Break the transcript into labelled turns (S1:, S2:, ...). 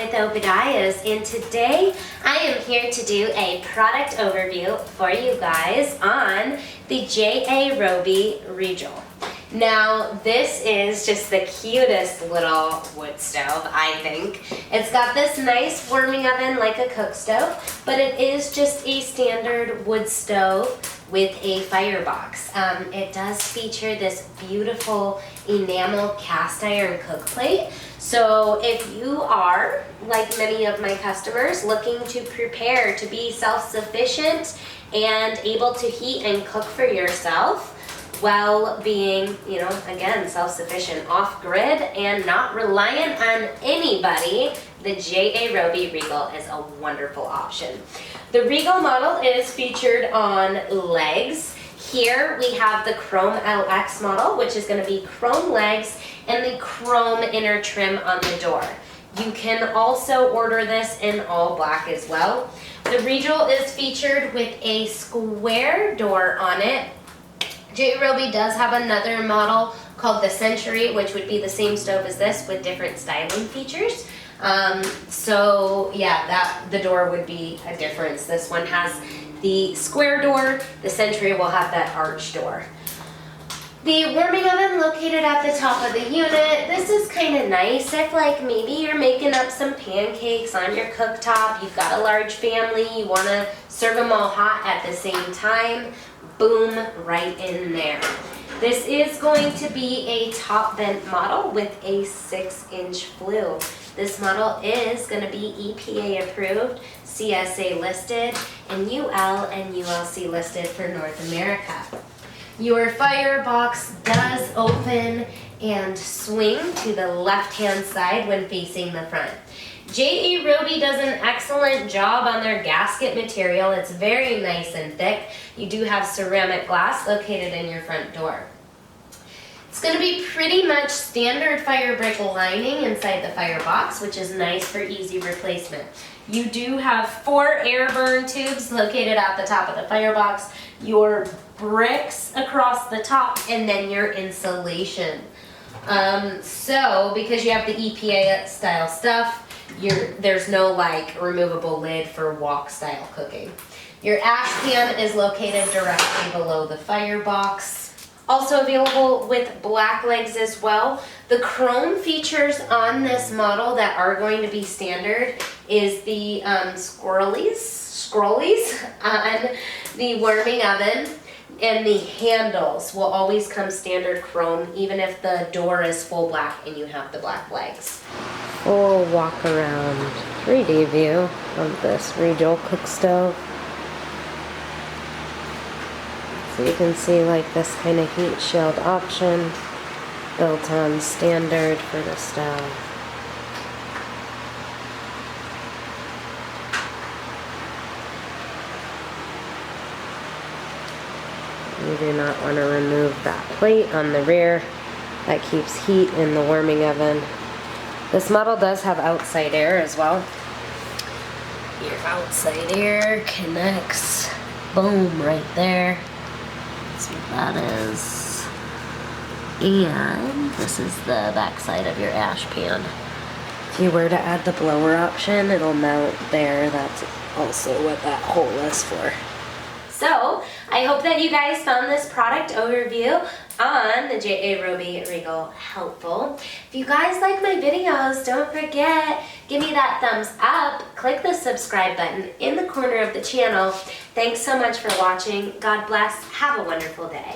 S1: with Obadiah's, and today I am here to do a product overview for you guys on the J.A. Roby Rigel. Now, this is just the cutest little wood stove, I think. It's got this nice warming oven like a cook stove, but it is just a standard wood stove with a firebox. It does feature this beautiful enamel cast iron cook plate. So if you are, like many of my customers, looking to prepare to be self-sufficient and able to heat and cook for yourself, while being, again, self-sufficient, off-grid, and not reliant on anybody, the J.A. Roby Rigel is a wonderful option. The Rigel model is featured on legs. Here we have the Chrome LX model, which is going to be chrome legs and the chrome inner trim on the door. You can also order this in all black as well. The Rigel is featured with a square door on it. J.A. Roby does have another model called the Century, which would be the same stove as this with different styling features. The door would be a difference. This one has the square door. The Century will have that arch door. The warming oven located at the top of the unit. This is kind of nice if maybe you're making up some pancakes on your cooktop, you've got a large family, you want to serve them all hot at the same time. Boom, right in there. This is going to be a top vent model with a 6-inch flue. This model is going to be EPA approved, CSA listed, and UL and ULC listed for North America. Your firebox does open and swing to the left-hand side when facing the front. J.A. Roby does an excellent job on their gasket material. It's very nice and thick. You do have ceramic glass located in your front door. It's going to be pretty much standard fire brick lining inside the firebox, which is nice for easy replacement. You do have 4 air burn tubes located at the top of the firebox, your bricks across the top, and then your insulation. Because you have the EPA style stuff, there's no removable lid for wok style cooking. Your ash pan is located directly below the firebox. Also available with black legs as well. The chrome features on this model that are going to be standard is the scrollies on the warming oven, and the handles will always come standard chrome even if the door is full black and you have the black legs. Full walk around 3D view of this Rigel cook stove. So you can see this kind of heat shield option built on standard for the stove. You do not want to remove that plate on the rear. That keeps heat in the warming oven. This model does have outside air as well. Your outside air connects, boom, right there. That's what that is. And this is the back side of your ash pan. If you were to add the blower option, it'll mount there. That's also what that hole is for. So, I hope that you guys found this product overview on the J.A. Roby Rigel helpful. If you guys like my videos, don't forget, give me that thumbs up, click the subscribe button in the corner of the channel. Thanks so much for watching. God bless. Have a wonderful day.